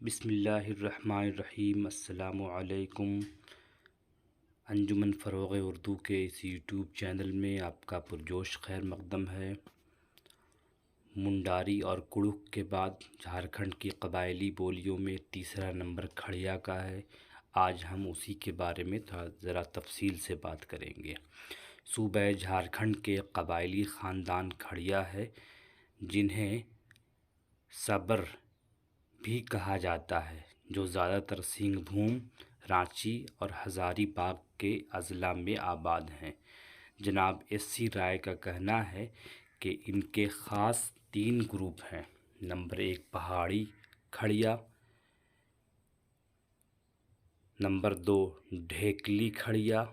بسم اللہ الرحمن الرحیم۔ السلام علیکم۔ انجمن فروغ اردو کے اس یوٹیوب چینل میں آپ کا پرجوش خیر مقدم ہے۔ منڈاری اور کڑک کے بعد جھارکھنڈ کی قبائلی بولیوں میں تیسرا نمبر کھڑیا کا ہے۔ آج ہم اسی کے بارے میں ذرا تفصیل سے بات کریں گے۔ صوبہ جھارکھنڈ کے قبائلی خاندان کھڑیا ہے، جنہیں صبر بھی کہا جاتا ہے، جو زیادہ تر سنگھ بھوم، رانچی اور ہزاری باغ کے اضلاع میں آباد ہیں۔ جناب SC رائے کا کہنا ہے کہ ان کے خاص 3 گروپ ہیں۔ نمبر 1 پہاڑی کھڑیا، نمبر 2 ڈھیکلی کھڑیا،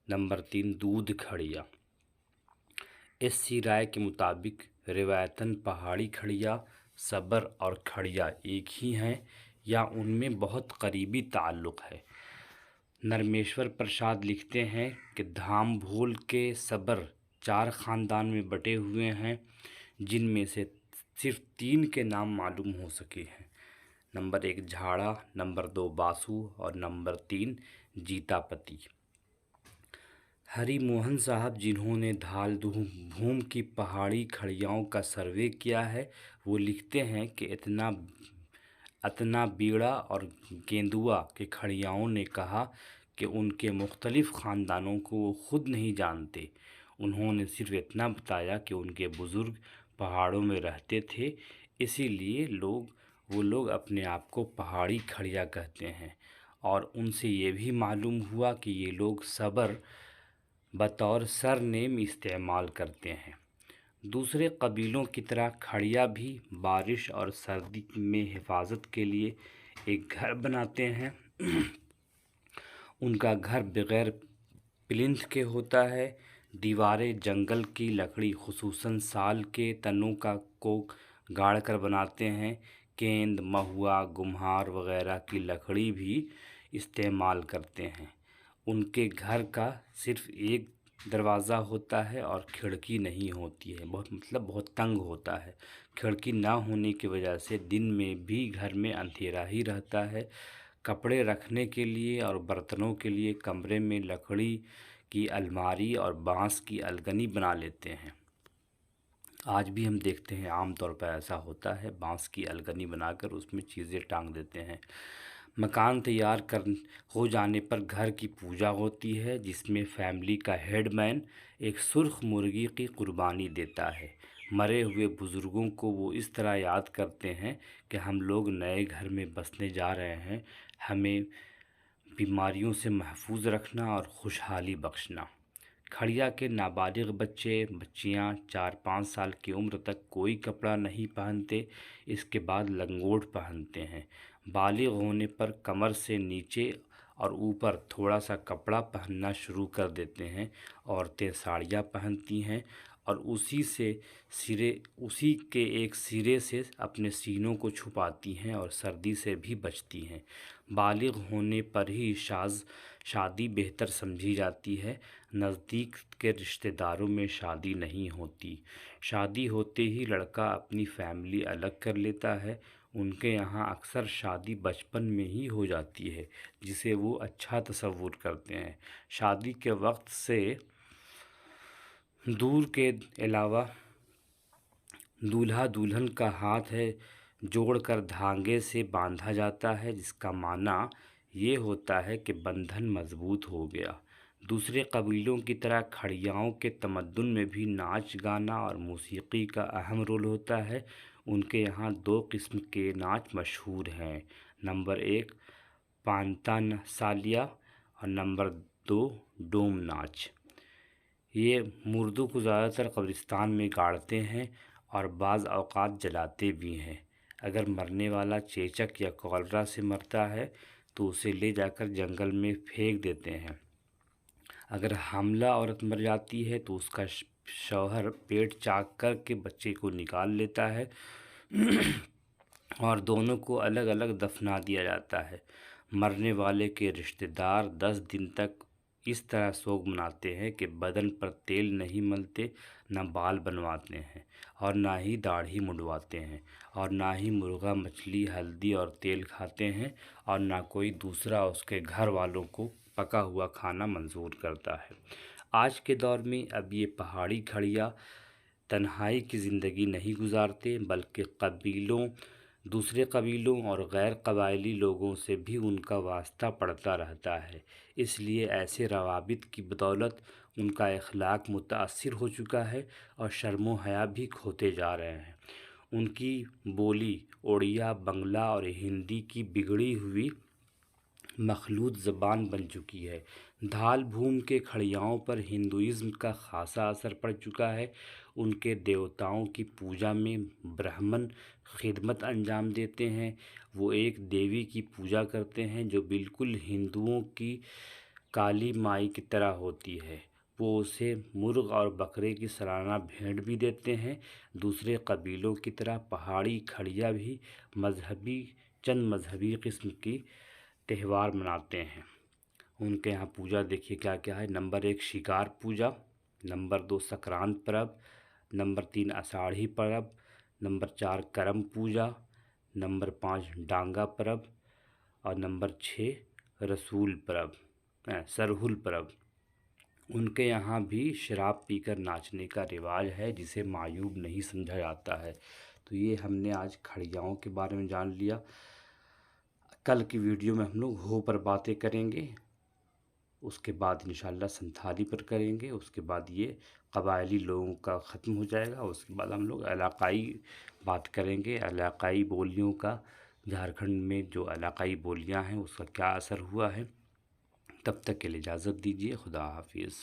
نمبر 3 دودھ کھڑیا۔ SC رائے کے مطابق روایتاً پہاڑی کھڑیا، صبر اور کھڑیا ایک ہی ہیں یا ان میں بہت قریبی تعلق ہے۔ نرمیشور پرساد لکھتے ہیں کہ دھام بھول کے صبر 4 خاندان میں بٹے ہوئے ہیں، جن میں سے صرف 3 کے نام معلوم ہو سکے ہیں۔ نمبر 1 جھاڑا، نمبر 2 باسو اور نمبر 3 جیتا پتی۔ ہری موہن صاحب، جنہوں نے دھال بھوم کی پہاڑی کھڑیاؤں کا سروے کیا ہے، وہ لکھتے ہیں کہ اتنا بیڑا اور گیندوا کے کھڑیاؤں نے کہا کہ ان کے مختلف خاندانوں کو وہ خود نہیں جانتے۔ انہوں نے صرف اتنا بتایا کہ ان کے بزرگ پہاڑوں میں رہتے تھے، اسی لیے وہ لوگ اپنے آپ کو پہاڑی کھڑیا کہتے ہیں، اور ان سے یہ بھی معلوم ہوا کہ یہ لوگ صبر بطور سر نیم استعمال کرتے ہیں۔ دوسرے قبیلوں کی طرح کھڑیا بھی بارش اور سردی میں حفاظت کے لیے ایک گھر بناتے ہیں۔ ان کا گھر بغیر پلنتھ کے ہوتا ہے۔ دیواریں جنگل کی لکڑی خصوصاً سال کے تنوں کو گاڑ کر بناتے ہیں۔ کیند، مہوا، گمہار وغیرہ کی لکڑی بھی استعمال کرتے ہیں۔ ان کے گھر کا صرف ایک دروازہ ہوتا ہے اور کھڑکی نہیں ہوتی ہے، بہت تنگ ہوتا ہے۔ کھڑکی نہ ہونے کی وجہ سے دن میں بھی گھر میں اندھیرا ہی رہتا ہے۔ کپڑے رکھنے کے لیے اور برتنوں کے لیے کمرے میں لکڑی کی الماری اور بانس کی الگنی بنا لیتے ہیں۔ آج بھی ہم دیکھتے ہیں عام طور پر ایسا ہوتا ہے، بانس کی الگنی بنا کر اس میں چیزیں ٹانگ دیتے ہیں۔ مکان تیار ہو جانے پر گھر کی پوجا ہوتی ہے، جس میں فیملی کا ہیڈ مین ایک سرخ مرغی کی قربانی دیتا ہے۔ مرے ہوئے بزرگوں کو وہ اس طرح یاد کرتے ہیں کہ ہم لوگ نئے گھر میں بسنے جا رہے ہیں، ہمیں بیماریوں سے محفوظ رکھنا اور خوشحالی بخشنا۔ کھڑیا کے نابالغ بچیاں 4-5 سال کی عمر تک کوئی کپڑا نہیں پہنتے، اس کے بعد لنگوٹ پہنتے ہیں۔ بالغ ہونے پر کمر سے نیچے اور اوپر تھوڑا سا کپڑا پہننا شروع کر دیتے ہیں۔ عورتیں ساڑیاں پہنتی ہیں اور اسی کے ایک سرے سے اپنے سینوں کو چھپاتی ہیں اور سردی سے بھی بچتی ہیں۔ بالغ ہونے پر ہی شادی بہتر سمجھی جاتی ہے۔ نزدیک کے رشتہ داروں میں شادی نہیں ہوتی۔ شادی ہوتے ہی لڑکا اپنی فیملی الگ کر لیتا ہے۔ ان کے یہاں اکثر شادی بچپن میں ہی ہو جاتی ہے، جسے وہ اچھا تصور کرتے ہیں۔ شادی کے وقت سے دور کے علاوہ دولہا دلہن کا ہاتھ جوڑ کر دھاگے سے باندھا جاتا ہے، جس کا معنی یہ ہوتا ہے کہ بندھن مضبوط ہو گیا۔ دوسرے قبیلوں کی طرح کھڑیاؤں کے تمدن میں بھی ناچ گانا اور موسیقی کا اہم رول ہوتا ہے۔ ان کے یہاں 2 قسم کے ناچ مشہور ہیں۔ نمبر 1 پانتا سالیا اور نمبر 2 ڈوم ناچ۔ یہ مردوں کو زیادہ تر قبرستان میں گاڑتے ہیں اور بعض اوقات جلاتے بھی ہیں۔ اگر مرنے والا چیچک یا کولرا سے مرتا ہے تو اسے لے جا کر جنگل میں پھینک دیتے ہیں۔ اگر حاملہ عورت مر جاتی ہے تو اس کا شوہر پیٹ چاک کر کے بچے کو نکال لیتا ہے اور دونوں کو الگ الگ دفنا دیا جاتا ہے۔ مرنے والے کے رشتہ دار 10 دن تک اس طرح سوگ مناتے ہیں کہ بدن پر تیل نہیں ملتے، نہ بال بنواتے ہیں اور نہ ہی داڑھی منڈواتے ہیں، اور نہ ہی مرغا مچھلی ہلدی اور تیل کھاتے ہیں، اور نہ کوئی دوسرا اس کے گھر والوں کو پکا ہوا کھانا منظور کرتا ہے۔ آج کے دور میں اب یہ پہاڑی کھڑیا تنہائی کی زندگی نہیں گزارتے، بلکہ دوسرے قبیلوں اور غیر قبائلی لوگوں سے بھی ان کا واسطہ پڑتا رہتا ہے۔ اس لیے ایسے روابط کی بدولت ان کا اخلاق متاثر ہو چکا ہے اور شرم و حیا بھی کھوتے جا رہے ہیں۔ ان کی بولی اڑیا، بنگلہ اور ہندی کی بگڑی ہوئی مخلوط زبان بن چکی ہے۔ دھال بھوم کے کھڑیاؤں پر ہندوازم کا خاصا اثر پڑ چکا ہے۔ ان کے دیوتاؤں کی پوجا میں برہمن خدمت انجام دیتے ہیں۔ وہ ایک دیوی کی پوجا کرتے ہیں جو بالکل ہندوؤں کی کالی مائی کی طرح ہوتی ہے۔ وہ اسے مرغ اور بکرے کی سالانہ بھیٹ بھی دیتے ہیں۔ دوسرے قبیلوں کی طرح پہاڑی کھڑیا بھی چند مذہبی قسم کی تہوار مناتے ہیں۔ ان کے یہاں پوجا دیکھیے کیا کیا ہے۔ نمبر 1 شکار پوجا، نمبر 2 سکرانت پرب، نمبر 3 آساڑھی پرب، نمبر 4 کرم پوجا، نمبر 5 ڈانگا پرب اور نمبر 6 سرہل پرب۔ ان کے یہاں بھی شراب پی کر ناچنے کا رواج ہے جسے معیوب نہیں سمجھا جاتا ہے۔ تو یہ ہم نے آج کھڑیاؤں کے بارے میں جان لیا۔ کل کی ویڈیو میں ہم لوگ ہو پر باتیں کریں گے، اس کے بعد انشاءاللہ سنتھالی پر کریں گے، اس کے بعد یہ قبائلی لوگوں کا ختم ہو جائے گا، اس کے بعد ہم لوگ علاقائی بات کریں گے، علاقائی بولیوں کا، جھارکھنڈ میں جو علاقائی بولیاں ہیں اس کا کیا اثر ہوا ہے۔ تب تک کے لیے اجازت دیجیے، خدا حافظ۔